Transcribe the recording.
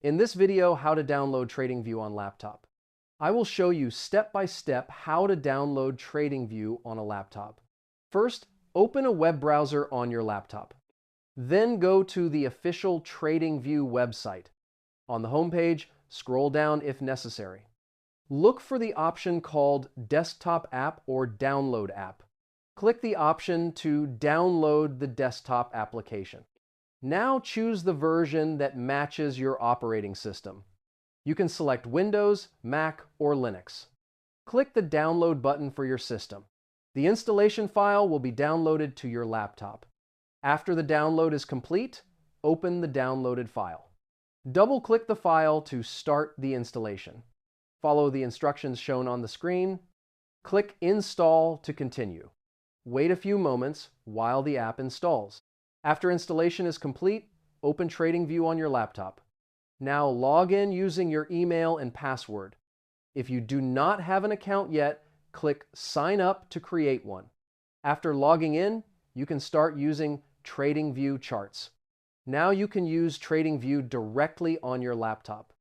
In this video, how to download Tradingview on laptop. I will show you step by step how to download Tradingview on a laptop. First, open a web browser on your laptop. Then go to the official Tradingview website. On the homepage, scroll down if necessary. Look for the option called Desktop App or Download App. Click the option to download the desktop application. Now choose the version that matches your operating system. You can select Windows, Mac, or Linux. Click the download button for your system. The installation file will be downloaded to your laptop. After the download is complete, open the downloaded file. Double-click the file to start the installation. Follow the instructions shown on the screen. Click Install to continue. Wait a few moments while the app installs. After installation is complete, open Tradingview on your laptop. Now log in using your email and password. If you do not have an account yet, click Sign Up to create one. After logging in, you can start using Tradingview charts. Now you can use Tradingview directly on your laptop.